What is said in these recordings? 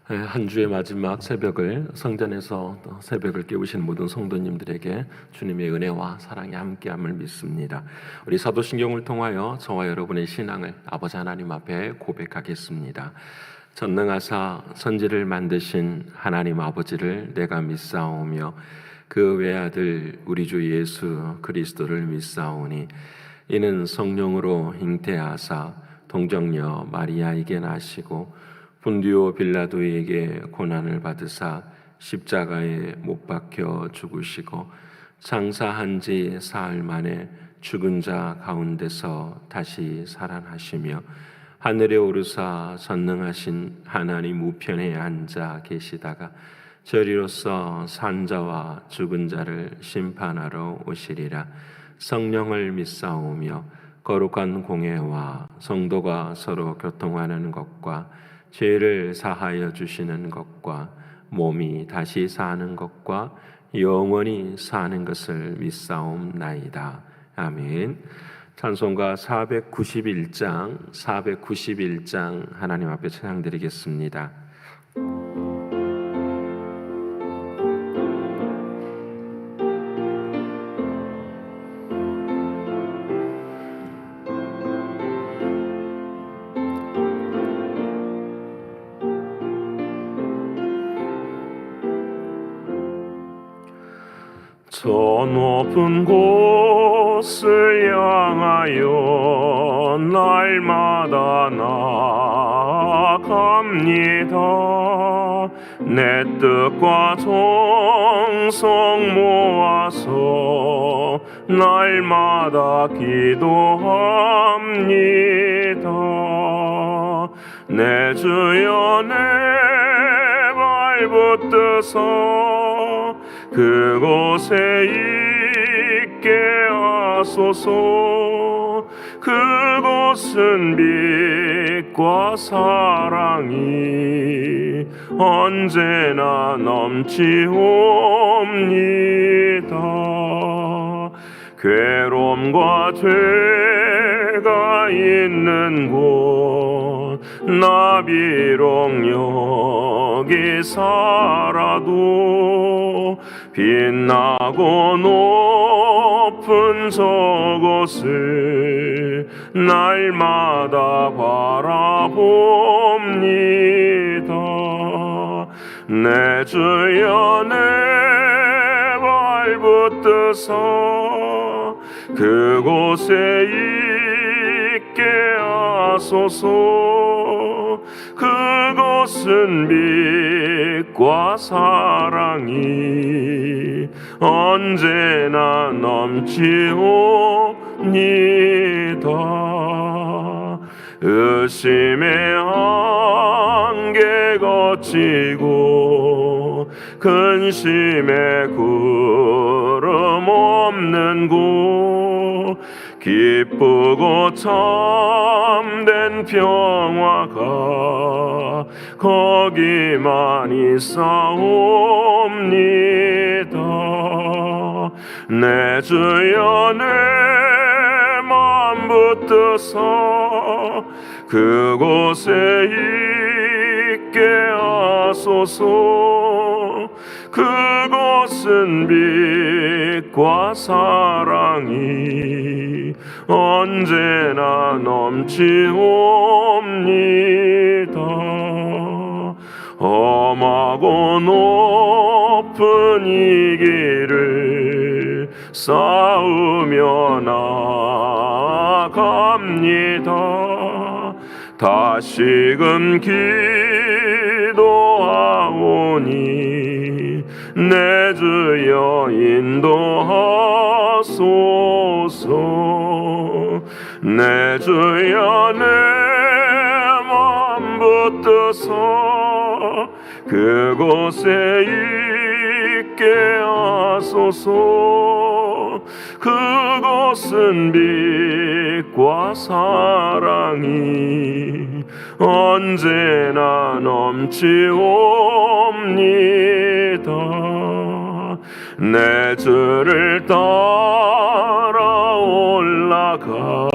한 주의 마지막 새벽을 성전에서 새벽을 깨우신 모든 성도님들에게 주님의 은혜와 사랑이 함께함을 믿습니다. 우리 사도신경을 통하여 저와 여러분의 신앙을 아버지 하나님 앞에 고백하겠습니다. 전능하사 선지를 만드신 하나님 아버지를 내가 믿사오며 그 외아들 우리 주 예수 그리스도를 믿사오니 이는 성령으로 잉태하사 동정녀 마리아에게 나시고 본디오 빌라도에게 고난을 받으사 십자가에 못 박혀 죽으시고 장사한 지 사흘 만에 죽은 자 가운데서 다시 살아나시며 하늘에 오르사 전능하신 하나님 우편에 앉아 계시다가 저리로서 산자와 죽은 자를 심판하러 오시리라. 성령을 믿사오며 거룩한 공회와 성도가 서로 교통하는 것과 죄를 사하여 주시는 것과 몸이 다시 사는 것과 영원히 사는 것을 믿사옵나이다. 아멘. 찬송가 491장 하나님 앞에 찬양드리겠습니다. 저 높은 곳을 향하여 날마다 나아갑니다. 내 뜻과 정성 모아서 날마다 기도합니다. 내 주여 내 발 붙드사 그곳에 있게 하소서. 그곳은 빛과 사랑이 언제나 넘치옵니다. 괴로움과 죄가 있는 곳 나 비록 여기 살아도 빛나고 높은 저곳을 날마다 바라봅니다. 내 주여 내 발 붙드사 그곳에 있게 하소서. 그곳은 빛과 사랑이 언제나 넘치옵니다. 의심의 안개 거치고 근심의 구름 없는 곳 기쁘고 참된 평화가 거기만 있사옵니다. 내 주여 내 맘 붙드사 그곳에 있게 하소서. 그곳은 빛과 사랑이 언제나 넘치옵니다. 험하고 높은 이 길을 쌓으며 나아갑니다. 다시금 기도하오니 내 주여 인도하소서. 내 주여 내 맘 붙드사 그곳에 있게 하소서. 그곳은 빛과 사랑이 언제나 넘치옵니다. 내 주를 따라 올라가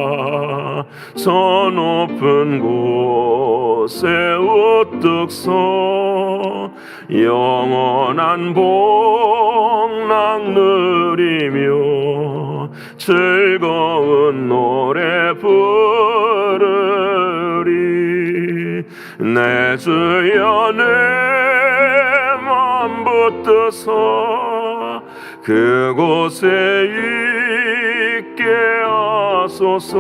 저 높은 곳에 우뚝 서 영원한 복락 누리며 즐거운 노래 부르리. 내 주여 내 맘 붙드사 그곳에 있게 하소서.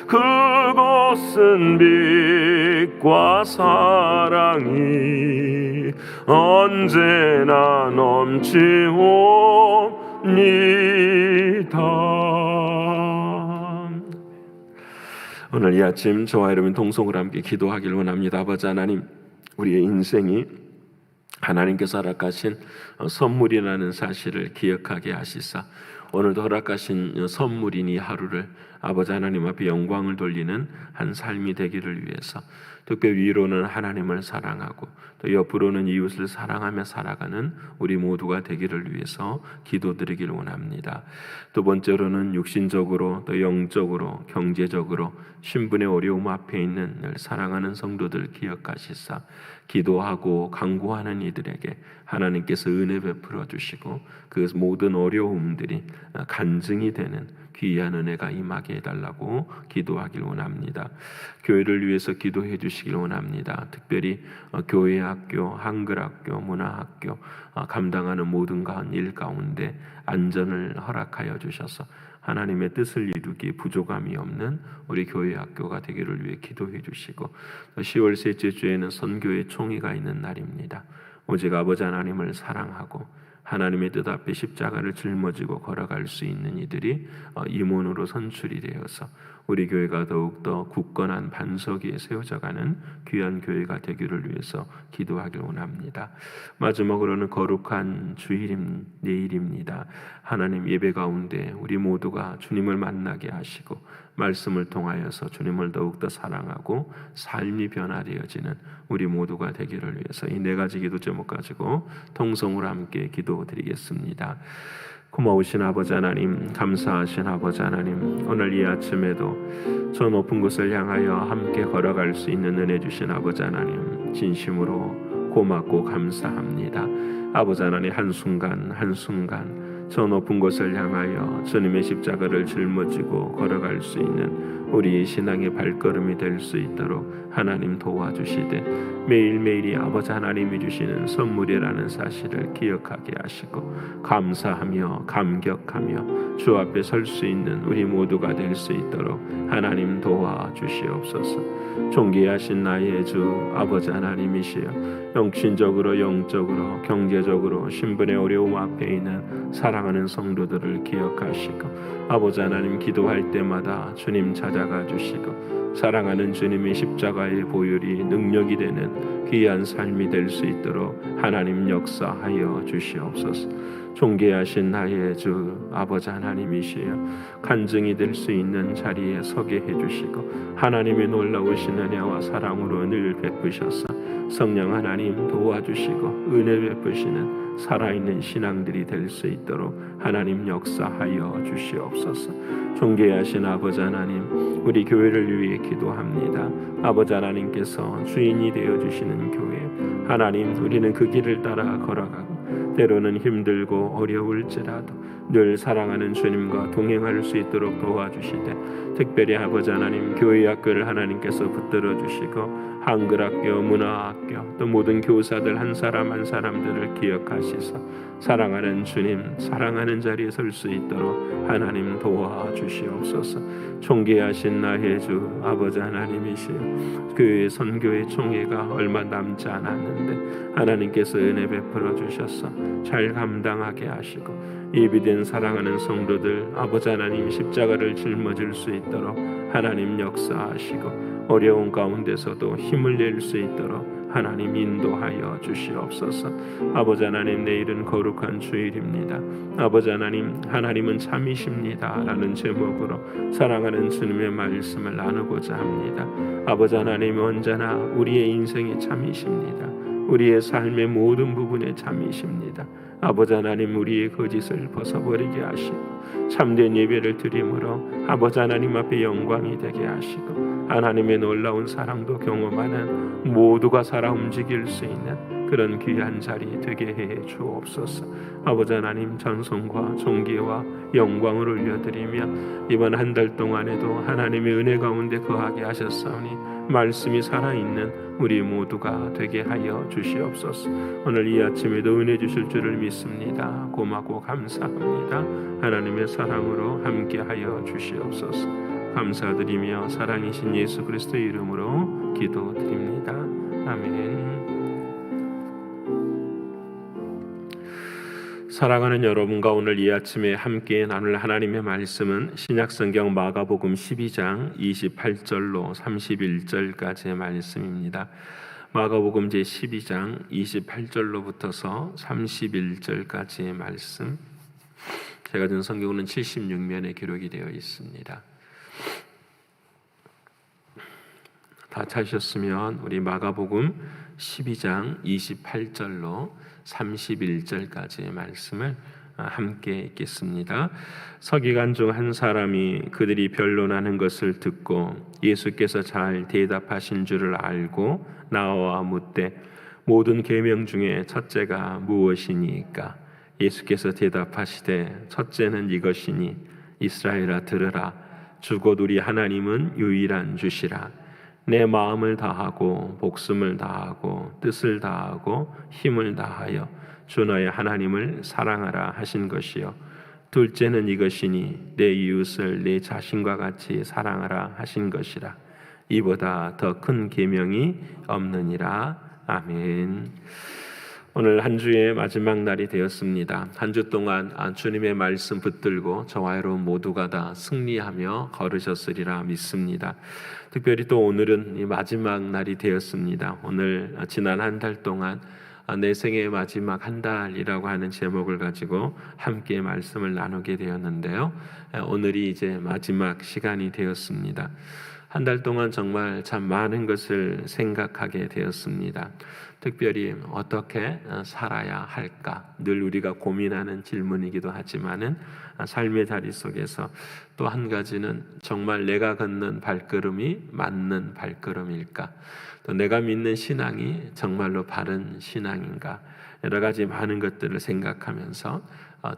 그곳은 빛과 사랑이 언제나 넘치옵니다. 오늘 이 아침 저와 여러분 동성으로 함께 기도하길 원합니다. 아버지 하나님, 우리의 인생이 하나님께서 허락하신 선물이라는 사실을 기억하게 하시사 오늘도 허락하신 선물인 이 하루를 아버지 하나님 앞에 영광을 돌리는 한 삶이 되기를 위해서, 특별히 위로는 하나님을 사랑하고 또 옆으로는 이웃을 사랑하며 살아가는 우리 모두가 되기를 위해서 기도드리길 원합니다. 두 번째로는 육신적으로 또 영적으로 경제적으로 신분의 어려움 앞에 있는 늘 사랑하는 성도들 기억하시사 기도하고 간구하는 이들에게 하나님께서 은혜 베풀어 주시고 그 모든 어려움들이 간증이 되는 귀한 은혜가 임하게 해달라고 기도하길 원합니다. 교회를 위해서 기도해 주시길 원합니다. 특별히 교회 학교, 한글학교, 문화학교 감당하는 모든 일 가운데 안전을 허락하여 주셔서 하나님의 뜻을 이루기 부족함이 없는 우리 교회 학교가 되기를 위해 기도해 주시고, 10월 셋째 주에는 선교의 총회가 있는 날입니다. 오직 아버지 하나님을 사랑하고 하나님의 뜻 앞에 십자가를 짊어지고 걸어갈 수 있는 이들이 임원으로 선출이 되어서 우리 교회가 더욱더 굳건한 반석 위에 세워져가는 귀한 교회가 되기를 위해서 기도하길 원합니다. 마지막으로는 거룩한 주일인 내일입니다. 하나님 예배 가운데 우리 모두가 주님을 만나게 하시고 말씀을 통하여서 주님을 더욱더 사랑하고 삶이 변화되어지는 우리 모두가 되기를 위해서 이 네 가지 기도 제목 가지고 통성으로 함께 기도드리겠습니다. 고마우신 아버지 하나님, 감사하신 아버지 하나님, 오늘 이 아침에도 저 높은 곳을 향하여 함께 걸어갈 수 있는 은혜 주신 아버지 하나님, 진심으로 고맙고 감사합니다. 아버지 하나님, 한순간 한순간 저 높은 곳을 향하여 주님의 십자가를 짊어지고 걸어갈 수 있는 우리의 신앙의 발걸음이 될 수 있도록 하나님 도와주시되 매일매일이 아버지 하나님이 주시는 선물이라는 사실을 기억하게 하시고 감사하며 감격하며 주 앞에 설 수 있는 우리 모두가 될 수 있도록 하나님 도와주시옵소서. 존귀하신 나의 주 아버지 하나님이시여, 영신적으로 영적으로 경제적으로 신분의 어려움 앞에 있는 사랑하는 성도들을 기억하시고 아버지 하나님 기도할 때마다 주님 찾아가 주시고 사랑하는 주님의 십자가의 보혈이 능력이 되는 귀한 삶이 될 수 있도록 하나님 역사하여 주시옵소서. 존귀하신 나의 주 아버지 하나님이시여, 간증이 될 수 있는 자리에 서게 해주시고 하나님의 놀라우신 은혜와 사랑으로 늘 베푸셔서 성령 하나님 도와주시고 은혜 베푸시는 살아있는 신앙들이 될 수 있도록 하나님 역사하여 주시옵소서. 존귀하신 아버지 하나님, 우리 교회를 위해 기도합니다. 아버지 하나님께서 주인이 되어주시는 교회, 하나님 우리는 그 길을 따라 걸어가고 때로는 힘들고 어려울지라도 늘 사랑하는 주님과 동행할 수 있도록 도와주시되 특별히 아버지 하나님 교회 학교를 하나님께서 붙들어 주시고 한글학교, 문화학교 또 모든 교사들 한 사람 한 사람들을 기억하시사 사랑하는 주님, 사랑하는 자리에 설 수 있도록 하나님 도와주시옵소서. 존귀하신 나의 주 아버지 하나님이시여, 교회 선교의 총회가 얼마 남지 않았는데 하나님께서 은혜 베풀어 주셔서 잘 감당하게 하시고 예비된 사랑하는 성도들 아버지 하나님 십자가를 짊어질 수 있도록 하나님 역사하시고 어려운 가운데서도 힘을 낼 수 있도록 하나님 인도하여 주시옵소서. 아버지 하나님, 내일은 거룩한 주일입니다. 아버지 하나님, 하나님은 참이십니다 라는 제목으로 사랑하는 주님의 말씀을 나누고자 합니다. 아버지 하나님, 언제나 우리의 인생이 참이십니다. 우리의 삶의 모든 부분에 참이십니다. 아버지 하나님, 우리의 거짓을 벗어버리게 하시고 참된 예배를 드림으로 아버지 하나님 앞에 영광이 되게 하시고 하나님의 놀라운 사랑도 경험하는 모두가 살아 움직일 수 있는 그런 귀한 자리 되게 해 주옵소서. 아버지 하나님, 찬송과 존귀와 영광을 올려드리며 이번 한 달 동안에도 하나님의 은혜 가운데 거하게 하셨사오니 말씀이 살아있는 우리 모두가 되게 하여 주시옵소서. 오늘 이 아침에도 은혜 주실 줄을 믿습니다. 고맙고 감사합니다. 하나님의 사랑으로 함께 하여 주시옵소서. 감사드리며 사랑이신 예수 그리스도의 이름으로 기도드립니다. 아멘. 사랑하는 여러분과 오늘 이 아침에 함께 나눌 하나님의 말씀은 신약성경 마가복음 12장 28절로 31절까지의 말씀입니다. 마가복음 제12장 28절로부터서 31절까지의 말씀, 제가 든 성경은 76면에 기록이 되어 있습니다. 다 찾으셨으면 우리 마가복음 12장 28절로 31절까지의 말씀을 함께 읽겠습니다. 서기관 중 한 사람이 그들이 변론하는 것을 듣고 예수께서 잘 대답하신 줄을 알고 나와 묻되 모든 계명 중에 첫째가 무엇이니까? 예수께서 대답하시되 첫째는 이것이니 이스라엘아 들으라. 주 곧 우리 하나님은 유일한 주시라. 내 마음을 다하고 목숨을 다하고 뜻을 다하고 힘을 다하여 주 너의 하나님을 사랑하라 하신 것이요 둘째는 이것이니 내 이웃을 내 자신과 같이 사랑하라 하신 것이라. 이보다 더 큰 계명이 없느니라. 아멘. 오늘 한 주의 마지막 날이 되었습니다. 한 주 동안 주님의 말씀 붙들고 저와 여러분 모두가 다 승리하며 걸으셨으리라 믿습니다. 특별히 또 오늘은 이 마지막 날이 되었습니다. 오늘 지난 한 달 동안 내 생의 마지막 한 달이라고 하는 제목을 가지고 함께 말씀을 나누게 되었는데요. 오늘이 이제 마지막 시간이 되었습니다. 한 달 동안 정말 참 많은 것을 생각하게 되었습니다. 특별히 어떻게 살아야 할까 늘 우리가 고민하는 질문이기도 하지만은 삶의 자리 속에서 또 한 가지는 정말 내가 걷는 발걸음이 맞는 발걸음일까, 또 내가 믿는 신앙이 정말로 바른 신앙인가, 여러 가지 많은 것들을 생각하면서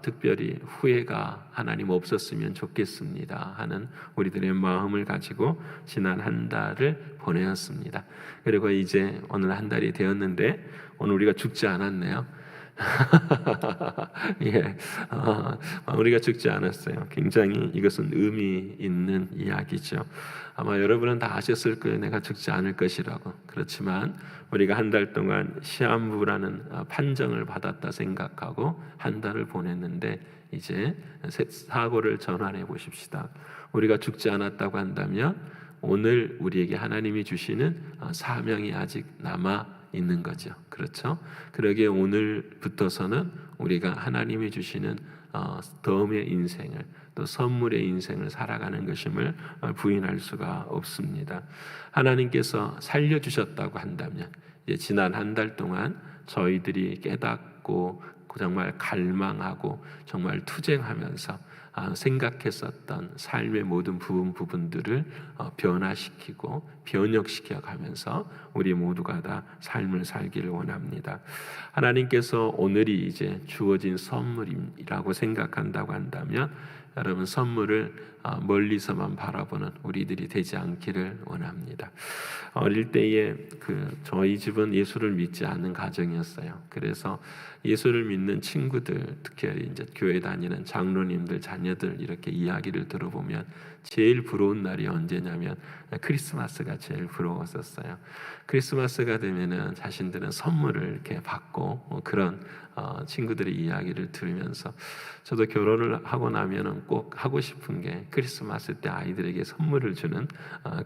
특별히 후회가 하나님 없었으면 좋겠습니다 하는 우리들의 마음을 가지고 지난 한 달을 보내었습니다. 그리고 이제 오늘 한 달이 되었는데 오늘 우리가 죽지 않았네요. 예, 우리가 죽지 않았어요. 굉장히 이것은 의미 있는 이야기죠. 아마 여러분은 다 아셨을 거예요. 내가 죽지 않을 것이라고. 그렇지만 우리가 한 달 동안 시한부라는 판정을 받았다 생각하고 한 달을 보냈는데 이제 사고를 전환해 보십시다. 우리가 죽지 않았다고 한다면 오늘 우리에게 하나님이 주시는 사명이 아직 남아 있는 거죠. 그렇죠? 그러기에 오늘부터서는 우리가 하나님이 주시는 덤의 인생을, 또 선물의 인생을 살아가는 것임을 부인할 수가 없습니다. 하나님께서 살려주셨다고 한다면 이제 지난 한 달 동안 저희들이 깨닫고 정말 갈망하고 정말 투쟁하면서 생각했었던 삶의 모든 부분들을 변화시키고 변혁시켜 가면서 우리 모두가 다 삶을 살기를 원합니다. 하나님께서 오늘이 이제 주어진 선물이라고 생각한다고 한다면 여러분 선물을 멀리서만 바라보는 우리들이 되지 않기를 원합니다. 어릴 때에 저희 집은 예수를 믿지 않는 가정이었어요. 그래서 예수를 믿는 친구들, 특히 이제 교회 다니는 장로님들, 자녀들 이렇게 이야기를 들어보면 제일 부러운 날이 언제냐면 크리스마스가 제일 부러웠었어요. 크리스마스가 되면은 자신들은 선물을 이렇게 받고 그런 친구들의 이야기를 들으면서 저도 결혼을 하고 나면은 꼭 하고 싶은 게 크리스마스 때 아이들에게 선물을 주는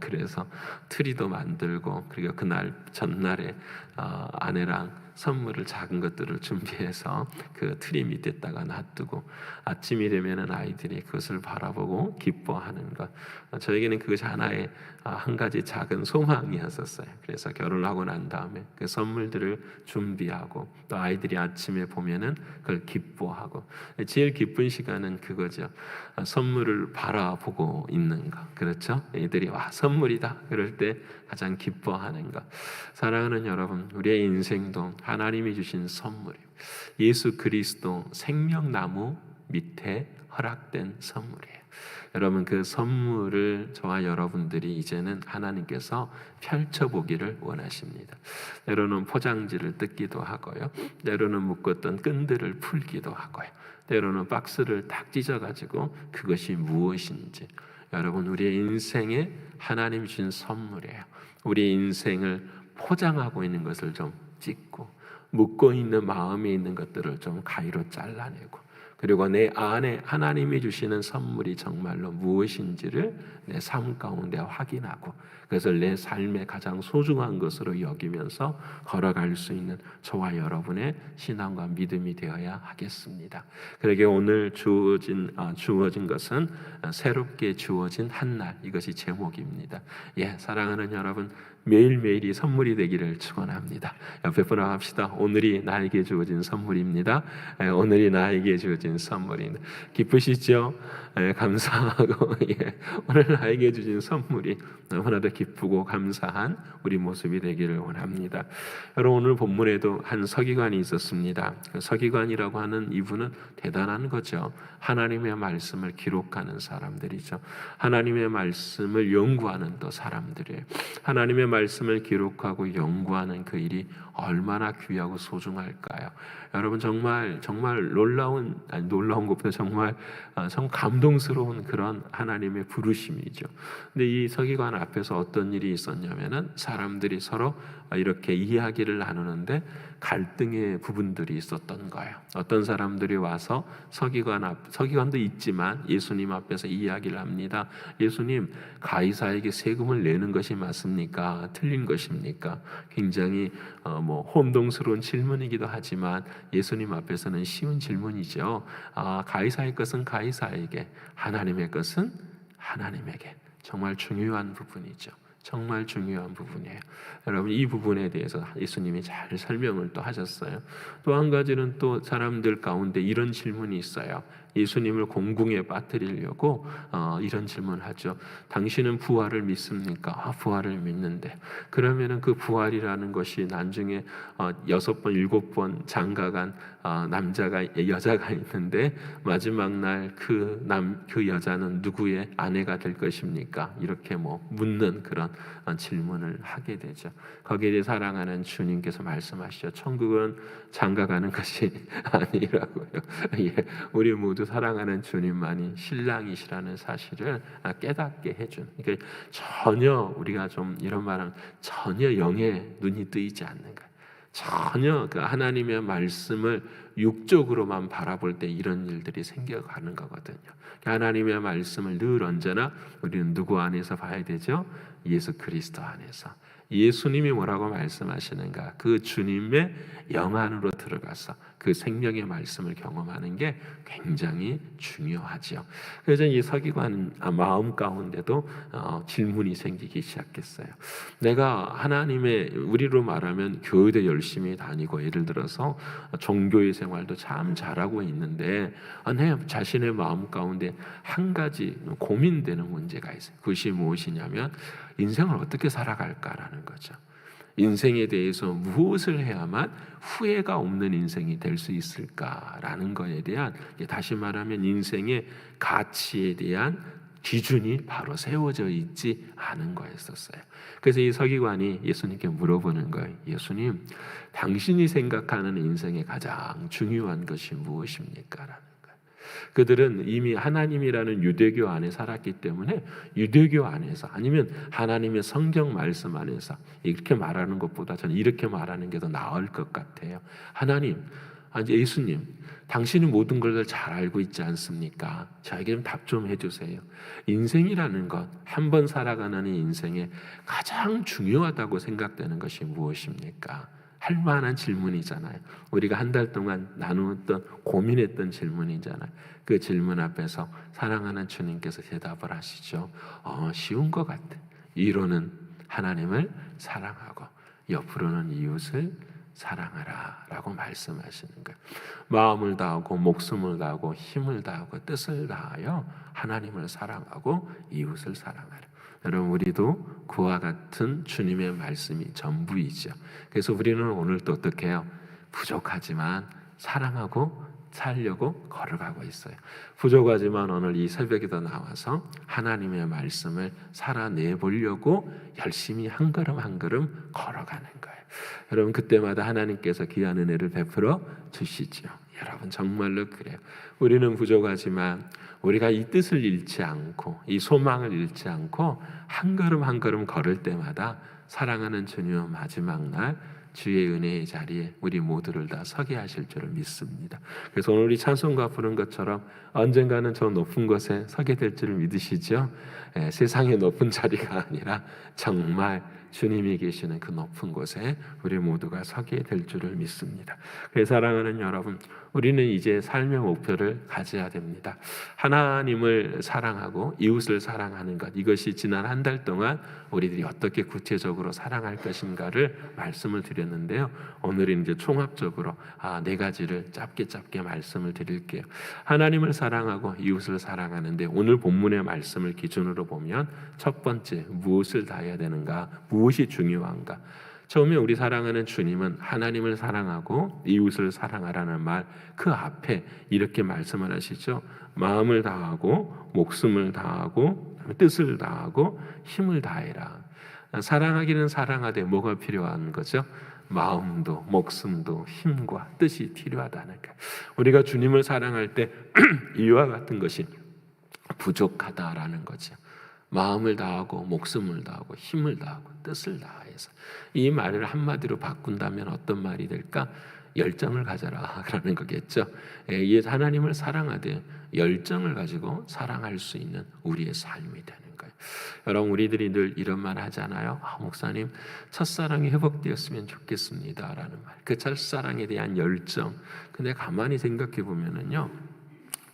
그래서 트리도 만들고 그리고 그날 전날에 아내랑 선물을 작은 것들을 준비해서 그 트리 밑에다가 놔두고 아침이 되면은 아이들이 그것을 바라보고 기뻐하는 것. 저에게는 그것이 하나의 한 가지 작은 소망이었었어요. 그래서 결혼하고 난 다음에 그 선물들을 준비하고 또 아이들이 아침에 보면은 그걸 기뻐하고 제일 기쁜 시간은 그거죠. 선물을 바라보고 있는 것. 그렇죠? 애들이 와 선물이다. 그럴 때 가장 기뻐하는 것. 사랑하는 여러분, 우리의 인생도 하나님이 주신 선물이에요. 예수 그리스도 생명나무 밑에 허락된 선물이에요. 여러분 그 선물을 저와 여러분들이 이제는 하나님께서 펼쳐보기를 원하십니다. 때로는 포장지를 뜯기도 하고요. 때로는 묶었던 끈들을 풀기도 하고요. 때로는 박스를 딱 찢어가지고 그것이 무엇인지 여러분 우리의 인생에 하나님 주신 선물이에요. 우리의 인생을 포장하고 있는 것을 좀 찢고 묶고 있는 마음에 있는 것들을 좀 가위로 잘라내고 그리고 내 안에 하나님이 주시는 선물이 정말로 무엇인지를 내 삶 가운데 확인하고 그것을 내 삶의 가장 소중한 것으로 여기면서 걸어갈 수 있는 저와 여러분의 신앙과 믿음이 되어야 하겠습니다. 그러게 오늘 주어진 것은 새롭게 주어진 한날, 이것이 제목입니다. 사랑하는 여러분, 매일매일이 선물이 되기를 축원합니다. 옆에 분하고 합시다. 오늘이 나에게 주어진 선물입니다. 오늘이 나에게 주어진 선물입니다. 기쁘시죠? 감사하고 오늘 나에게 주신 선물이 너무나도 기쁘고 감사한 우리 모습이 되기를 원합니다. 여러분 오늘 본문에도 한 서기관이 있었습니다. 그 서기관이라고 하는 이분은 대단한 거죠. 하나님의 말씀을 기록하는 사람들이죠. 하나님의 말씀을 연구하는 또 사람들이에요. 하나님의 말씀을 기록하고 연구하는 그 일이 얼마나 귀하고 소중할까요? 여러분 정말 놀라운 것보다 정말 감동스러운 그런 하나님의 부르심이죠. 근데 이 서기관 앞에서 어떤 일이 있었냐면은 사람들이 서로 이렇게 이야기를 나누는데 갈등의 부분들이 있었던 거예요. 어떤 사람들이 와서 서기관도 있지만 예수님 앞에서 이야기를 합니다. 예수님, 가이사에게 세금을 내는 것이 맞습니까? 틀린 것입니까? 굉장히 혼동스러운 질문이기도 하지만 예수님 앞에서는 쉬운 질문이죠. 가이사의 것은 가이사에게, 하나님의 것은 하나님에게. 정말 중요한 부분이죠. 정말 중요한 부분이에요. 여러분 이 부분에 대해서 예수님이 잘 설명을 또 하셨어요. 또 한 가지는 또 사람들 가운데 이런 질문이 있어요. 예수님을 공궁에 빠뜨리려고 이런 질문을 하죠. 당신은 부활을 믿습니까? 부활을 믿는데 그러면은 그 부활이라는 것이 나중에 6번 7번 장가간 여자가 있는데 마지막 날 그 여자는 누구의 아내가 될 것입니까? 이렇게 묻는 그런 질문을 하게 되죠. 거기에 대해 사랑하는 주님께서 말씀하시죠. 천국은 장가가는 것이 아니라고요. 우리 모두 사랑하는 주님만이 신랑이시라는 사실을 깨닫게 해준. 그러니까 전혀 우리가 좀 이런 말하면 전혀 영의 눈이 뜨이지 않는 거예요. 전혀 그 하나님의 말씀을 육적으로만 바라볼 때 이런 일들이 생겨가는 거거든요. 하나님의 말씀을 늘 언제나 우리는 누구 안에서 봐야 되죠? 예수 그리스도 안에서. 예수님이 뭐라고 말씀하시는가? 그 주님의 영 안으로 들어가서 그 생명의 말씀을 경험하는 게 굉장히 중요하죠. 그래서 이 서기관 마음 가운데도 질문이 생기기 시작했어요. 내가 하나님의, 우리로 말하면 교회도 열심히 다니고 예를 들어서 종교의 생활도 참 잘하고 있는데 내 자신의 마음 가운데 한 가지 고민되는 문제가 있어요. 그것이 무엇이냐면 인생을 어떻게 살아갈까라는 거죠. 인생에 대해서 무엇을 해야만 후회가 없는 인생이 될 수 있을까라는 것에 대한, 다시 말하면 인생의 가치에 대한 기준이 바로 세워져 있지 않은 거였었어요. 그래서 이 서기관이 예수님께 물어보는 거예요. 예수님, 당신이 생각하는 인생의 가장 중요한 것이 무엇입니까? 라는 거예요. 그들은 이미 하나님이라는 유대교 안에 살았기 때문에 유대교 안에서 아니면 하나님의 성경 말씀 안에서 이렇게 말하는 것보다 저는 이렇게 말하는 게 더 나을 것 같아요. 하나님, 예수님, 당신은 모든 걸 잘 알고 있지 않습니까? 저에게 좀 답 좀 해주세요. 인생이라는 것, 한 번 살아가는 인생에 가장 중요하다고 생각되는 것이 무엇입니까? 할 만한 질문이잖아요. 우리가 한 달 동안 나누었던 고민했던 질문이잖아요. 그 질문 앞에서 사랑하는 주님께서 대답을 하시죠. 쉬운 것 같아. 1호는 하나님을 사랑하고 옆으로는 이웃을 사랑하라 라고 말씀하시는 거예요. 마음을 다하고 목숨을 다하고 힘을 다하고 뜻을 다하여 하나님을 사랑하고 이웃을 사랑하라. 여러분, 우리도 그와 같은 주님의 말씀이 전부이죠. 그래서 우리는 오늘 또 어떻게 해요? 부족하지만 사랑하고 살려고 걸어가고 있어요. 부족하지만 오늘 이 새벽에도 나와서 하나님의 말씀을 살아내보려고 열심히 한 걸음 한 걸음 걸어가는 거예요. 여러분, 그때마다 하나님께서 귀한 은혜를 베풀어 주시죠. 여러분, 정말로 그래요. 우리는 부족하지만 우리가 이 뜻을 잃지 않고 이 소망을 잃지 않고 한 걸음 한 걸음 걸을 때마다 사랑하는 주님은 마지막 날 주의 은혜의 자리에 우리 모두를 다 서게 하실 줄을 믿습니다. 그래서 오늘 우리 찬송가 부른 것처럼 언젠가는 저 높은 곳에 서게 될 줄을 믿으시죠? 세상의 높은 자리가 아니라 정말 주님이 계시는 그 높은 곳에 우리 모두가 서게 될 줄을 믿습니다. 그래서 사랑하는 여러분, 우리는 이제 삶의 목표를 가져야 됩니다. 하나님을 사랑하고 이웃을 사랑하는 것, 이것이 지난 한 달 동안 우리들이 어떻게 구체적으로 사랑할 것인가를 말씀을 드렸는데요. 오늘은 이제 총합적으로 4가지를 짧게 말씀을 드릴게요. 하나님을 사랑하고 이웃을 사랑하는데 오늘 본문의 말씀을 기준으로 보면 첫 번째, 무엇을 다해야 되는가? 무엇이 중요한가? 처음에 우리 사랑하는 주님은 하나님을 사랑하고 이웃을 사랑하라는 말, 그 앞에 이렇게 말씀을 하시죠. 마음을 다하고 목숨을 다하고 뜻을 다하고 힘을 다해라. 사랑하기는 사랑하되 뭐가 필요한 거죠? 마음도 목숨도 힘과 뜻이 필요하다는 거예요. 우리가 주님을 사랑할 때 이와 같은 것이 부족하다라는 거죠. 마음을 다하고 목숨을 다하고 힘을 다하고 뜻을 다해서, 이 말을 한마디로 바꾼다면 어떤 말이 될까? 열정을 가져라 라는 거겠죠. 하나님을 사랑하되 열정을 가지고 사랑할 수 있는 우리의 삶이 되는 거예요. 여러분, 우리들이 늘 이런 말 하잖아요. 목사님, 첫사랑이 회복되었으면 좋겠습니다 라는 말. 그 첫사랑에 대한 열정. 근데 가만히 생각해 보면은요,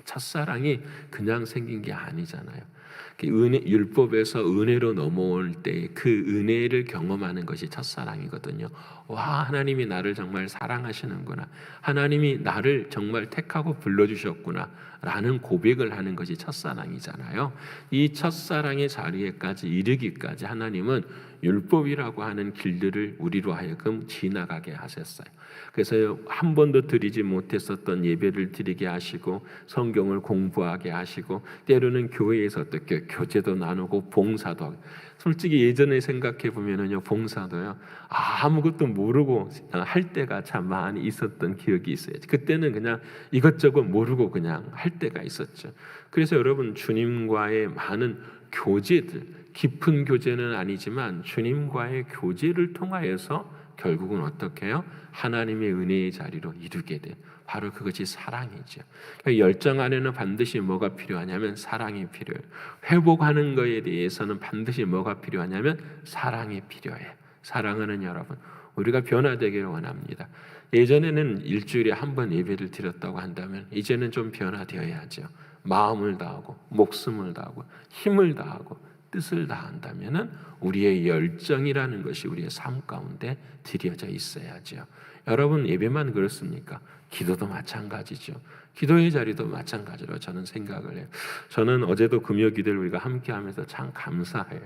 첫사랑이 그냥 생긴 게 아니잖아요. 율법에서 은혜로 넘어올 때 그 은혜를 경험하는 것이 첫사랑이거든요. 와, 하나님이 나를 정말 사랑하시는구나, 하나님이 나를 정말 택하고 불러주셨구나 라는 고백을 하는 것이 첫사랑이잖아요. 이 첫사랑의 자리에까지 이르기까지 하나님은 율법이라고 하는 길들을 우리로 하여금 지나가게 하셨어요. 그래서 한 번도 드리지 못했었던 예배를 드리게 하시고 성경을 공부하게 하시고, 때로는 교회에서 어떻게 교제도 나누고 봉사도 하고. 솔직히 예전에 생각해 보면은요, 봉사도요, 아무것도 모르고 할 때가 참 많이 있었던 기억이 있어요. 그때는 그냥 이것저것 모르고 그냥 할 때가 있었죠. 그래서 여러분, 주님과의 많은 교제들, 깊은 교제는 아니지만 주님과의 교제를 통하여서 결국은 어떻게 해요? 하나님의 은혜의 자리로 이루게 돼. 바로 그것이 사랑이죠. 그러니까 열정 안에는 반드시 뭐가 필요하냐면 사랑이 필요해요. 회복하는 것에 대해서는 반드시 뭐가 필요하냐면 사랑이 필요해요. 사랑하는 여러분, 우리가 변화되기를 원합니다. 예전에는 일주일에 한 번 예배를 드렸다고 한다면 이제는 좀 변화되어야죠. 마음을 다하고 목숨을 다하고 힘을 다하고 뜻을 다한다면은 우리의 열정이라는 것이 우리의 삶 가운데 드려져 있어야죠. 여러분, 예배만 그렇습니까? 기도도 마찬가지죠. 기도의 자리도 마찬가지로 저는 생각을 해요. 저는 어제도 금요 기도를 우리가 함께하면서 참 감사해요.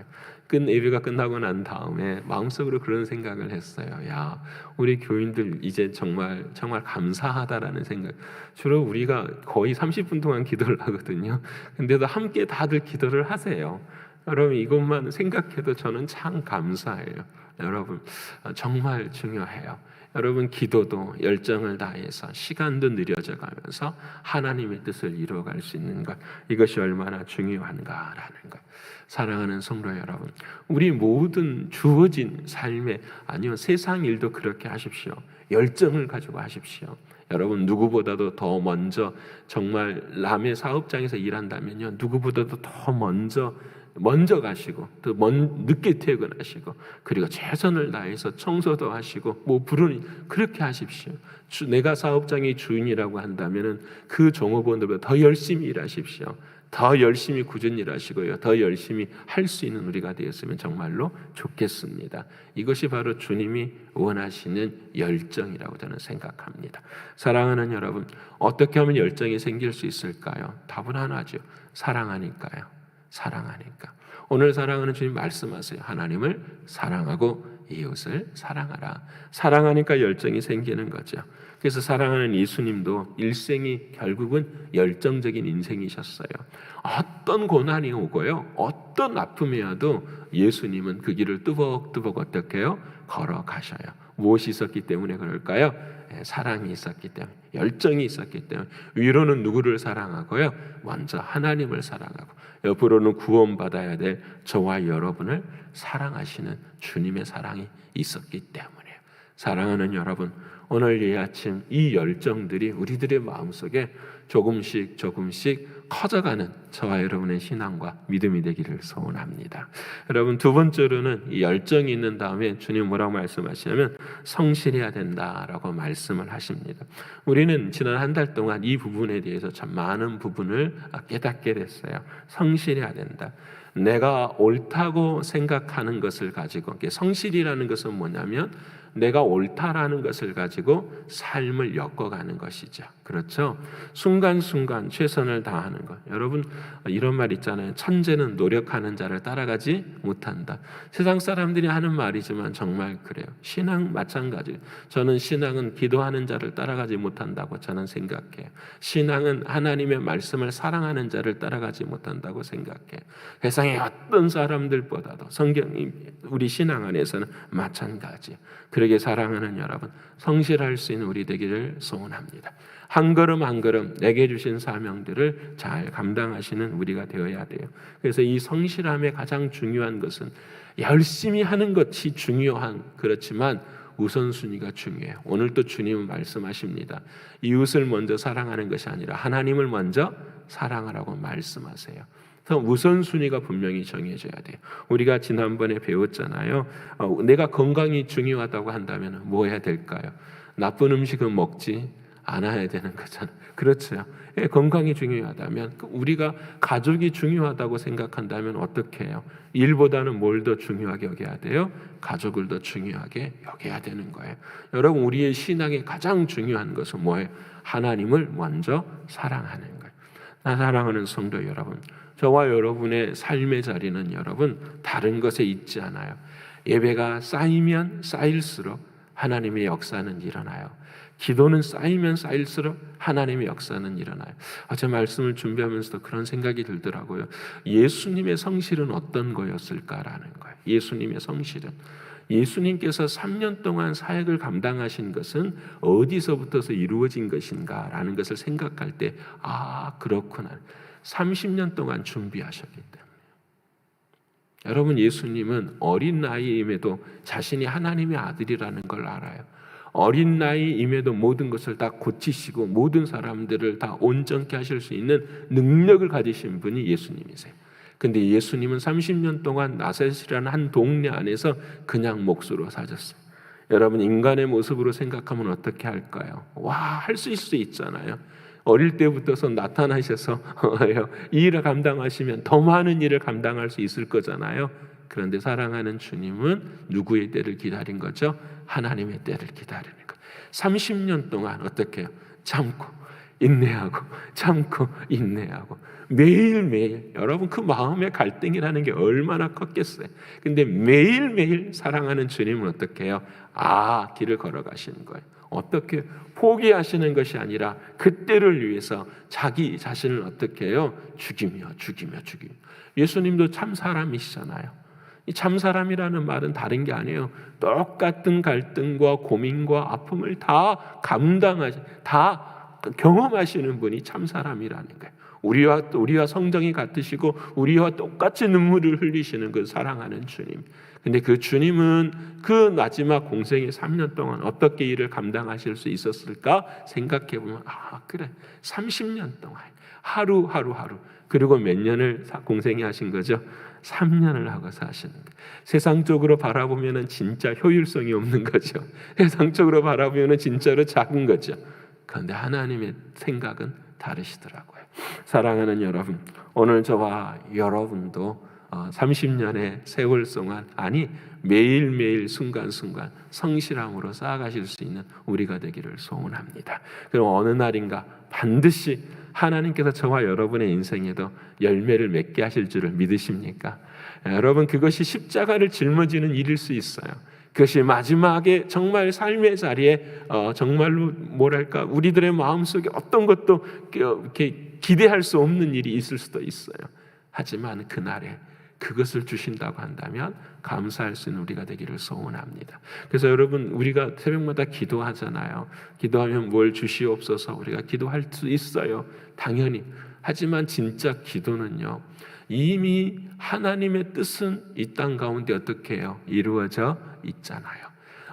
예배가 끝나고 난 다음에 마음속으로 그런 생각을 했어요. 야, 우리 교인들 이제 정말 감사하다라는 생각. 주로 우리가 거의 30분 동안 기도를 하거든요. 근데도 함께 다들 기도를 하세요. 여러분, 이것만 생각해도 저는 참 감사해요. 여러분, 정말 중요해요. 여러분, 기도도 열정을 다해서 시간도 느려져 가면서 하나님의 뜻을 이루어갈 수 있는 것, 이것이 얼마나 중요한가라는 것. 사랑하는 성도 여러분, 우리 모든 주어진 삶에, 아니요, 세상 일도 그렇게 하십시오. 열정을 가지고 하십시오. 여러분, 누구보다도 더 먼저, 정말 남의 사업장에서 일한다면요, 누구보다도 더 먼저 먼저 가시고 또 늦게 퇴근하시고 그리고 최선을 다해서 청소도 하시고 뭐 부르니 그렇게 하십시오. 내가 사업장의 주인이라고 한다면은 그 종업원들보다 더 열심히 일하십시오. 더 열심히 꾸준히 일하시고요. 더 열심히 할 수 있는 우리가 되었으면 정말로 좋겠습니다. 이것이 바로 주님이 원하시는 열정이라고 저는 생각합니다. 사랑하는 여러분, 어떻게 하면 열정이 생길 수 있을까요? 답은 하나죠. 사랑하니까요. 사랑하니까. 오늘 사랑하는 주님 말씀하세요. 하나님을 사랑하고 이웃을 사랑하라. 사랑하니까 열정이 생기는 거죠. 그래서 사랑하는 예수님도 일생이 결국은 열정적인 인생이셨어요. 어떤 고난이 오고요, 어떤 아픔이 와도 예수님은 그 길을 뚜벅뚜벅 어떻게 해요? 걸어가셔요. 무엇이 있었기 때문에 그럴까요? 사랑이 있었기 때문에, 열정이 있었기 때문에. 위로는 누구를 사랑하고요? 먼저 하나님을 사랑하고, 옆으로는 구원받아야 될 저와 여러분을 사랑하시는 주님의 사랑이 있었기 때문이에요. 사랑하는 여러분, 오늘 이 아침 이 열정들이 우리들의 마음속에 조금씩 커져가는 저와 여러분의 신앙과 믿음이 되기를 소원합니다. 여러분, 두 번째로는 이 열정이 있는 다음에 주님 뭐라고 말씀하시냐면 성실해야 된다라고 말씀을 하십니다. 우리는 지난 한 달 동안 이 부분에 대해서 참 많은 부분을 깨닫게 됐어요. 성실해야 된다. 내가 옳다고 생각하는 것을 가지고, 성실이라는 것은 뭐냐면 내가 옳다라는 것을 가지고 삶을 엮어가는 것이죠. 그렇죠? 순간순간 최선을 다하는 것. 여러분, 이런 말 있잖아요. 천재는 노력하는 자를 따라가지 못한다. 세상 사람들이 하는 말이지만 정말 그래요. 신앙 마찬가지. 저는 신앙은 기도하는 자를 따라가지 못한다고 저는 생각해요. 신앙은 하나님의 말씀을 사랑하는 자를 따라가지 못한다고 생각해요. 세상의 어떤 사람들보다도 성경이 우리 신앙 안에서는 마찬가지. 그러게 사랑하는 여러분, 성실할 수 있는 우리 되기를 소원합니다. 한 걸음 한 걸음 내게 주신 사명들을 잘 감당하시는 우리가 되어야 돼요. 그래서 이 성실함의 가장 중요한 것은 열심히 하는 것이 중요한, 그렇지만 우선순위가 중요해요. 오늘 또 주님은 말씀하십니다. 이웃을 먼저 사랑하는 것이 아니라 하나님을 먼저 사랑하라고 말씀하세요. 그래서 우선순위가 분명히 정해져야 돼요. 우리가 지난번에 배웠잖아요. 내가 건강이 중요하다고 한다면 뭐 해야 될까요? 나쁜 음식은 먹지 않아야 되는 거잖아요. 그렇죠. 건강이 중요하다면, 우리가 가족이 중요하다고 생각한다면 어떻게 해요? 일보다는 뭘 더 중요하게 여겨야 돼요? 가족을 더 중요하게 여겨야 되는 거예요. 여러분, 우리의 신앙의 가장 중요한 것은 뭐예요? 하나님을 먼저 사랑하는 거예요. 나 사랑하는 성도 여러분, 저와 여러분의 삶의 자리는 여러분 다른 것에 있지 않아요. 예배가 쌓이면 쌓일수록 하나님의 역사는 일어나요. 기도는 쌓이면 쌓일수록 하나님의 역사는 일어나요. 어제 말씀을 준비하면서도 그런 생각이 들더라고요. 예수님의 성실은 어떤 거였을까라는 거예요. 예수님의 성실은, 예수님께서 3년 동안 사역을 감당하신 것은 어디서부터서 이루어진 것인가라는 것을 생각할 때, 그렇구나. 30년 동안 준비하셨기 때문에. 여러분, 예수님은 어린 나이임에도 자신이 하나님의 아들이라는 걸 알아요. 어린 나이임에도 모든 것을 다 고치시고 모든 사람들을 다 온전케 하실 수 있는 능력을 가지신 분이 예수님이세요. 근데 예수님은 30년 동안 나사렛이라는 한 동네 안에서 그냥 몫으로 사셨어요. 여러분, 인간의 모습으로 생각하면 어떻게 할까요? 할 수 있을 수 있잖아요. 어릴 때부터서 나타나셔서 이 일을 감당하시면 더 많은 일을 감당할 수 있을 거잖아요. 그런데 사랑하는 주님은 누구의 때를 기다린 거죠? 하나님의 때를 기다리는 거예요. 30년 동안 어떻게 해요? 참고 인내하고 참고 인내하고 매일매일, 여러분 그 마음의 갈등이라는 게 얼마나 컸겠어요. 근데 매일매일 사랑하는 주님은 어떻게 해요? 길을 걸어가시는 거예요. 어떻게 포기하시는 것이 아니라 그때를 위해서 자기 자신을 어떻게 해요? 죽이며. 예수님도 참 사람이시잖아요. 이 참 사람이라는 말은 다른 게 아니에요. 똑같은 갈등과 고민과 아픔을 다 경험하시는 분이 참 사람이라는 거예요. 우리와 성정이 같으시고 우리와 똑같이 눈물을 흘리시는 그 사랑하는 주님. 근데 그 주님은 그 마지막 공생의 3년 동안 어떻게 일을 감당하실 수 있었을까 생각해 보면 그래 30년 동안 하루 그리고 몇 년을 공생이 하신 거죠? 3년을 하고 사시는 거예요. 세상적으로 바라보면 진짜 효율성이 없는 거죠. 세상적으로 바라보면 진짜로 작은 거죠. 그런데 하나님의 생각은 다르시더라고요. 사랑하는 여러분, 오늘 저와 여러분도 30년의 세월 동안 매일매일 순간순간 성실함으로 쌓아가실 수 있는 우리가 되기를 소원합니다. 그럼 어느 날인가 반드시 하나님께서 저와 여러분의 인생에도 열매를 맺게 하실 줄을 믿으십니까? 여러분, 그것이 십자가를 짊어지는 일일 수 있어요. 그것이 마지막에 정말 삶의 자리에 정말로 우리들의 마음속에 어떤 것도 이렇게 기대할 수 없는 일이 있을 수도 있어요. 하지만 그날에 그것을 주신다고 한다면 감사할 수 있는 우리가 되기를 소원합니다. 그래서 여러분, 우리가 새벽마다 기도하잖아요. 기도하면 뭘 주시옵소서 우리가 기도할 수 있어요. 당연히. 하지만 진짜 기도는요, 이미 하나님의 뜻은 이 땅 가운데 어떻게 해요? 이루어져 있잖아요.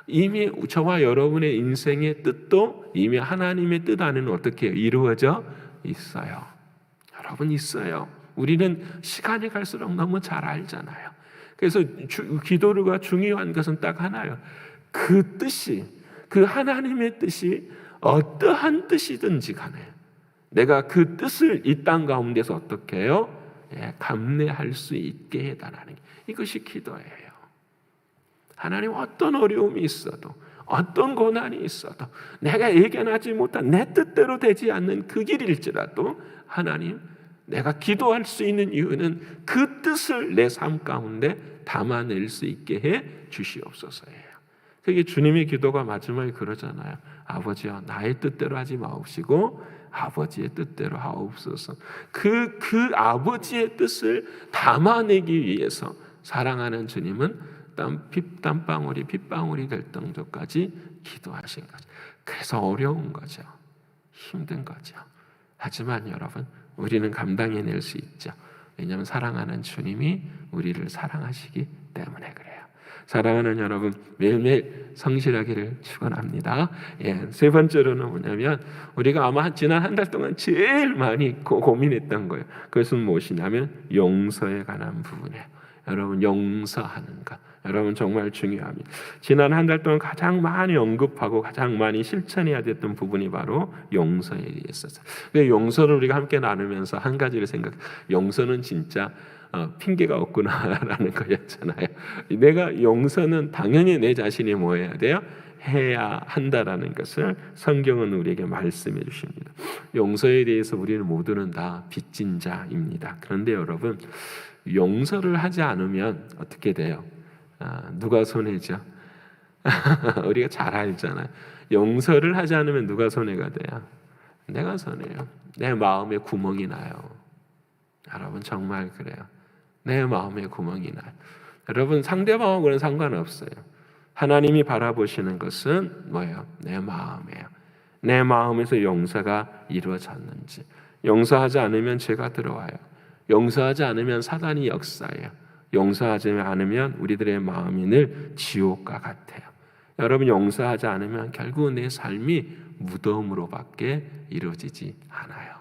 이미 저와 여러분의 인생의 뜻도 이미 하나님의 뜻 안에는 어떻게 해요? 이루어져 있어요. 여러분, 있어요. 우리는 시간이 갈수록 너무 잘 알잖아요. 그래서 기도가 중요한 것은 딱 하나예요. 그 뜻이, 그 하나님의 뜻이 어떠한 뜻이든지 간에 내가 그 뜻을 이 땅 가운데서 어떻게 해요? 감내할 수 있게 해달라는 게, 이것이 기도예요. 하나님, 어떤 어려움이 있어도 어떤 고난이 있어도 내가 예견하지 못한 내 뜻대로 되지 않는 그 길일지라도 하나님, 내가 기도할 수 있는 이유는 그 뜻을 내 삶 가운데 담아낼 수 있게 해 주시옵소서예요. 그게 주님의 기도가 마지막에 그러잖아요. 아버지여, 나의 뜻대로 하지 마옵시고 아버지의 뜻대로 하옵소서. 그 아버지의 뜻을 담아내기 위해서 사랑하는 주님은 땀방울이 핏방울이 될 정도까지 기도하신 거죠. 그래서 어려운 거죠. 힘든 거죠. 하지만 여러분, 우리는 감당해낼 수 있죠. 왜냐하면 사랑하는 주님이 우리를 사랑하시기 때문에 그래요. 사랑하는 여러분, 매일매일 성실하기를 축원합니다. 세 번째로는 뭐냐면, 우리가 아마 지난 한 달 동안 제일 많이 고민했던 거예요. 그것은 무엇이냐면 용서에 관한 부분이에요. 여러분, 용서하는 것, 여러분 정말 중요합니다. 지난 한 달 동안 가장 많이 언급하고 가장 많이 실천해야 됐던 부분이 바로 용서에 있었어요. 용서를 우리가 함께 나누면서 한 가지를 용서는 진짜 핑계가 없구나라는 거였잖아요. 내가 용서는 당연히 내 자신이 뭐 해야 돼요? 해야 한다라는 것을 성경은 우리에게 말씀해 주십니다. 용서에 대해서 우리는 모두는 다 빚진 자입니다. 그런데 여러분, 용서를 하지 않으면 어떻게 돼요? 누가 손해죠? 우리가 잘 알잖아요. 용서를 하지 않으면 누가 손해가 돼요? 내가 손해요. 내 마음에 구멍이 나요. 여러분, 정말 그래요. 내 마음에 구멍이 나요. 여러분, 상대방하고는 상관없어요. 하나님이 바라보시는 것은 뭐예요? 내 마음이에요. 내 마음에서 용서가 이루어졌는지. 용서하지 않으면 죄가 들어와요. 용서하지 않으면 사단이 역사해요. 용서하지 않으면 우리들의 마음이 늘 지옥과 같아요. 여러분, 용서하지 않으면 결국 내 삶이 무덤으로밖에 이루어지지 않아요.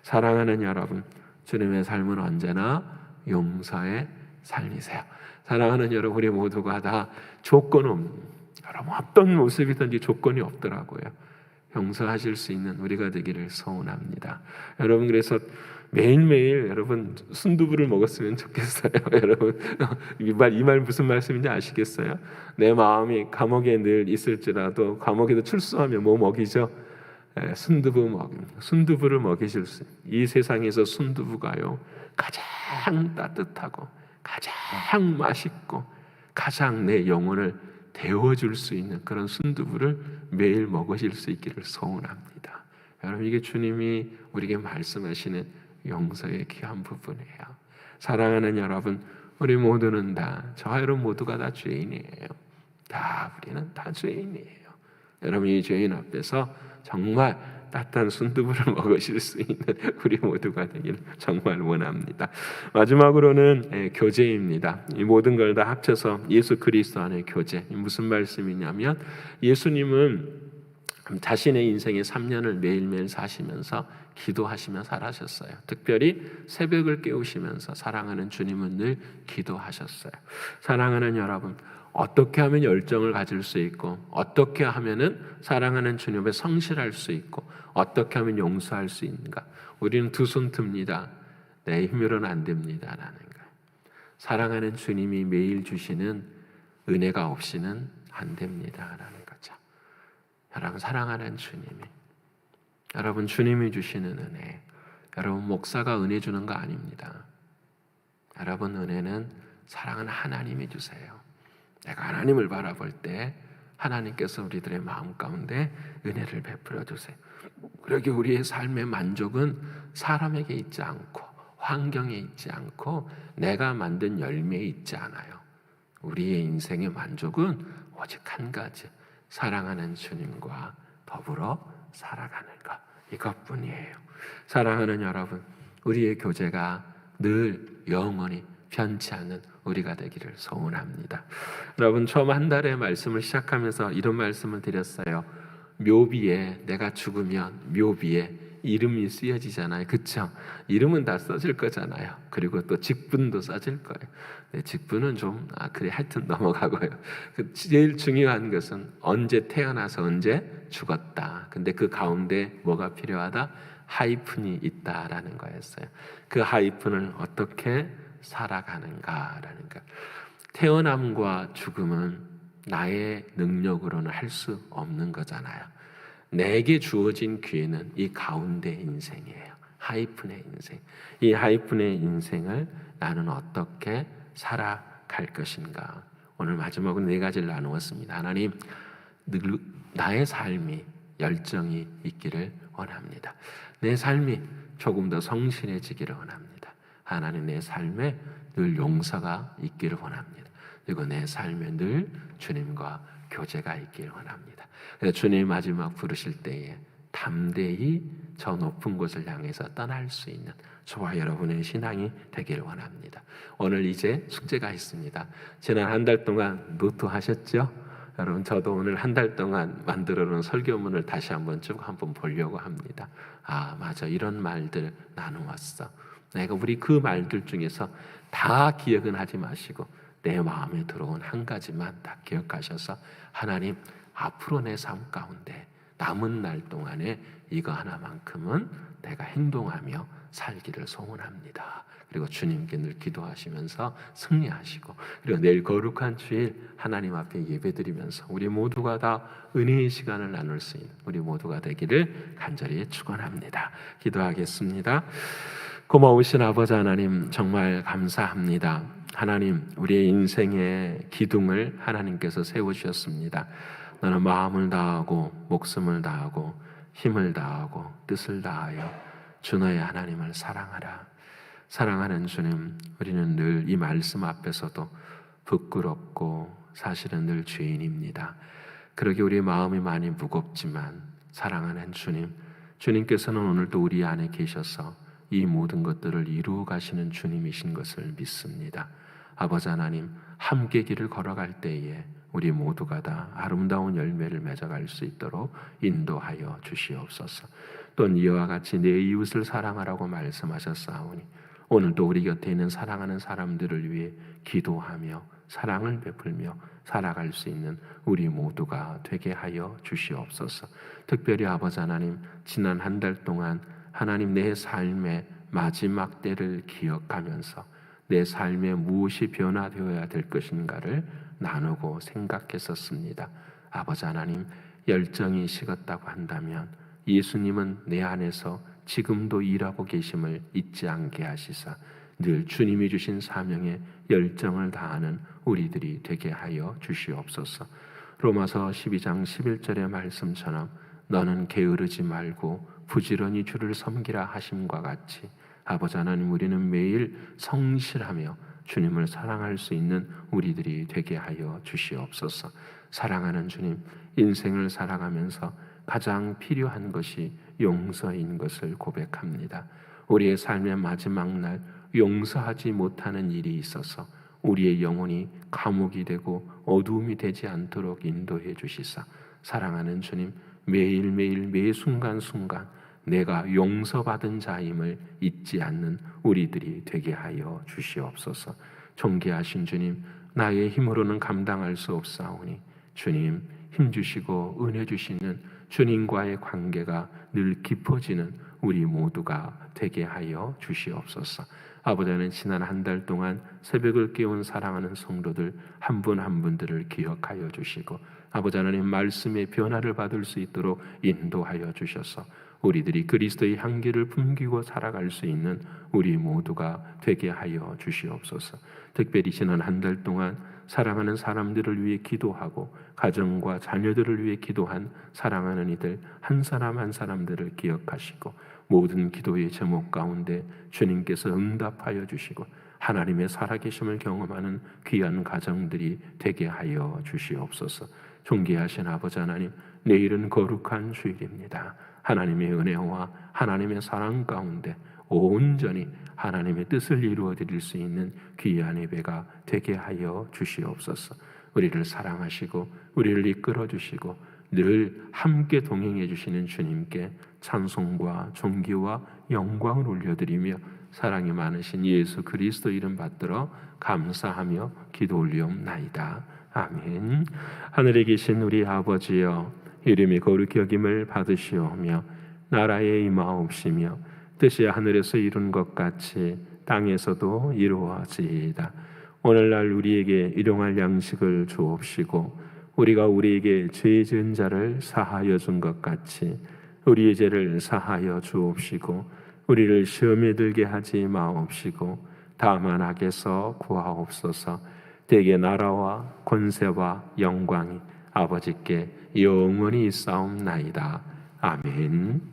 사랑하는 여러분, 주님의 삶은 언제나 용서의 삶이세요. 사랑하는 여러분, 우리 모두가 다 조건 없는, 여러분 어떤 모습이든지 조건이 없더라고요. 용서하실 수 있는 우리가 되기를 소원합니다. 여러분, 그래서 매일매일 여러분 순두부를 먹었으면 좋겠어요. 여러분, 이 말 무슨 말씀인지 아시겠어요? 내 마음이 감옥에 늘 있을지라도 감옥에도 출소하면 뭐 먹이죠? 순두부를 먹이실 수, 이 세상에서 순두부가요 가장 따뜻하고 가장 맛있고 가장 내 영혼을 데워줄 수 있는 그런 순두부를 매일 먹으실 수 있기를 소원합니다. 여러분, 이게 주님이 우리에게 말씀하시는 용서의 귀한 부분이에요. 사랑하는 여러분, 우리 모두는 저와 여러분 모두가 다 죄인이에요. 우리는 다 죄인이에요. 여러분, 이 죄인 앞에서 정말 따뜻한 순두부를 먹으실 수 있는 우리 모두가 되길 정말 원합니다. 마지막으로는 교제입니다. 이 모든 걸 다 합쳐서 예수 그리스도 안의 교제. 무슨 말씀이냐면 예수님은 자신의 인생의 3년을 매일매일 사시면서 기도하시며 살아셨어요. 특별히 새벽을 깨우시면서 사랑하는 주님은 늘 기도하셨어요. 사랑하는 여러분, 어떻게 하면 열정을 가질 수 있고, 어떻게 하면은 사랑하는 주님에 성실할 수 있고, 어떻게 하면 용서할 수 있는가? 우리는 두 손 듭니다. 내 힘으로는 안 됩니다라는 거예요. 사랑하는 주님이 매일 주시는 은혜가 없이는 안 됩니다라는 거죠. 여러분, 사랑하는 여러분 주님이 주시는 은혜, 여러분 목사가 은혜 주는 거 아닙니다. 여러분 은혜는 사랑하는 하나님이 주세요. 내가 하나님을 바라볼 때 하나님께서 우리들의 마음 가운데 은혜를 베풀어 주세요. 그러기에 우리의 삶의 만족은 사람에게 있지 않고 환경에 있지 않고 내가 만든 열매에 있지 않아요. 우리의 인생의 만족은 오직 한 가지, 사랑하는 주님과 더불어 살아가는 것, 이것뿐이에요. 사랑하는 여러분, 우리의 교제가 늘 영원히 변치 않는 우리가 되기를 소원합니다. 여러분, 처음 한 달에 말씀을 시작하면서 이런 말씀을 드렸어요. 묘비에, 내가 죽으면 묘비에 이름이 쓰여지잖아요. 그렇죠? 이름은 다 써질 거잖아요. 그리고 또 직분도 써질 거예요. 네, 직분은 좀 그래 하여튼 넘어가고요. 제일 중요한 것은 언제 태어나서 언제 죽었다. 근데 그 가운데 뭐가 필요하다? 하이픈이 있다라는 거였어요. 그 하이픈을 어떻게 살아가는가라는 것. 태어남과 죽음은 나의 능력으로는 할 수 없는 거잖아요. 내게 주어진 기회는 이 가운데 인생이에요. 하이픈의 인생. 이 하이픈의 인생을 나는 어떻게 살아갈 것인가. 오늘 마지막으로 4가지를 나누었습니다. 하나님, 나의 삶이 열정이 있기를 원합니다. 내 삶이 조금 더 성실해지기를 원합니다. 하나님, 내 삶에 늘 용서가 있기를 원합니다. 그리고 내 삶에 늘 주님과 교제가 있기를 원합니다. 그래서 주님 마지막 부르실 때에 담대히 저 높은 곳을 향해서 떠날 수 있는 저와 여러분의 신앙이 되기를 원합니다. 오늘 이제 숙제가 있습니다. 지난 한 달 동안 노트 하셨죠? 여러분, 저도 오늘 한 달 동안 만들어 놓은 설교문을 다시 한번 보려고 합니다. 아, 맞아, 이런 말들 나누었어. 내가 우리 그 말들 중에서 다 기억은 하지 마시고 내 마음에 들어온 한 가지만 다 기억하셔서 하나님, 앞으로 내 삶 가운데 남은 날 동안에 이거 하나만큼은 내가 행동하며 살기를 소원합니다. 그리고 주님께 늘 기도하시면서 승리하시고, 그리고 내일 거룩한 주일 하나님 앞에 예배드리면서 우리 모두가 다 은혜의 시간을 나눌 수 있는 우리 모두가 되기를 간절히 축원합니다. 기도하겠습니다. 고마우신 아버지 하나님, 정말 감사합니다. 하나님, 우리의 인생의 기둥을 하나님께서 세우셨습니다. 너는 마음을 다하고 목숨을 다하고 힘을 다하고 뜻을 다하여 주 너의 하나님을 사랑하라. 사랑하는 주님, 우리는 늘 이 말씀 앞에서도 부끄럽고 사실은 늘 죄인입니다. 그러기에 우리의 마음이 많이 무겁지만 사랑하는 주님, 주님께서는 오늘도 우리 안에 계셔서 이 모든 것들을 이루어 가시는 주님이신 것을 믿습니다. 아버지 하나님, 함께 길을 걸어갈 때에 우리 모두가 다 아름다운 열매를 맺어갈 수 있도록 인도하여 주시옵소서. 또 이와 같이 내 이웃을 사랑하라고 말씀하셨사오니 오늘도 우리 곁에 있는 사랑하는 사람들을 위해 기도하며 사랑을 베풀며 살아갈 수 있는 우리 모두가 되게 하여 주시옵소서. 특별히 아버지 하나님, 지난 한 달 동안 하나님, 내 삶의 마지막 때를 기억하면서 내 삶에 무엇이 변화되어야 될 것인가를 나누고 생각했었습니다. 아버지 하나님, 열정이 식었다고 한다면 예수님은 내 안에서 지금도 일하고 계심을 잊지 않게 하시사 늘 주님이 주신 사명에 열정을 다하는 우리들이 되게 하여 주시옵소서. 로마서 12장 11절의 말씀처럼 너는 게으르지 말고 부지런히 주를 섬기라 하심과 같이 아버지 하나님, 우리는 매일 성실하며 주님을 사랑할 수 있는 우리들이 되게 하여 주시옵소서. 사랑하는 주님, 인생을 살아가면서 가장 필요한 것이 용서인 것을 고백합니다. 우리의 삶의 마지막 날 용서하지 못하는 일이 있어서 우리의 영혼이 감옥이 되고 어두움이 되지 않도록 인도해 주시사 사랑하는 주님, 매일매일 매 순간순간 내가 용서받은 자임을 잊지 않는 우리들이 되게 하여 주시옵소서. 존귀하신 주님, 나의 힘으로는 감당할 수 없사오니 주님 힘주시고 은혜 주시는 주님과의 관계가 늘 깊어지는 우리 모두가 되게 하여 주시옵소서. 아버지는 지난 한 달 동안 새벽을 깨운 사랑하는 성도들 한 분 한 분들을 기억하여 주시고 아버지 하나님 말씀의 변화를 받을 수 있도록 인도하여 주셔서 우리들이 그리스도의 향기를 풍기고 살아갈 수 있는 우리 모두가 되게 하여 주시옵소서. 특별히 지난 한 달 동안 사랑하는 사람들을 위해 기도하고 가정과 자녀들을 위해 기도한 사랑하는 이들 한 사람 한 사람들을 기억하시고 모든 기도의 제목 가운데 주님께서 응답하여 주시고 하나님의 살아계심을 경험하는 귀한 가정들이 되게 하여 주시옵소서. 존귀하신 아버지 하나님, 내일은 거룩한 주일입니다. 하나님의 은혜와 하나님의 사랑 가운데 온전히 하나님의 뜻을 이루어 드릴 수 있는 귀한 예배가 되게 하여 주시옵소서. 우리를 사랑하시고 우리를 이끌어 주시고 늘 함께 동행해 주시는 주님께 찬송과 존귀와 영광을 올려드리며 사랑이 많으신 예수 그리스도 이름 받들어 감사하며 기도 올리옵나이다. 아멘. 하늘에 계신 우리 아버지여, 이름이 거룩히 여김을 받으시오며 나라에 임하옵시며 뜻이 하늘에서 이룬 것 같이 땅에서도 이루어지이다. 오늘날 우리에게 일용할 양식을 주옵시고 우리가 우리에게 죄 지은 자를 사하여 준 것 같이 우리의 죄를 사하여 주옵시고 우리를 시험에 들게 하지 마옵시고 다만 악에서 구하옵소서. 대개 나라와 권세와 영광이 아버지께 영원히 있사옵나이다. 아멘.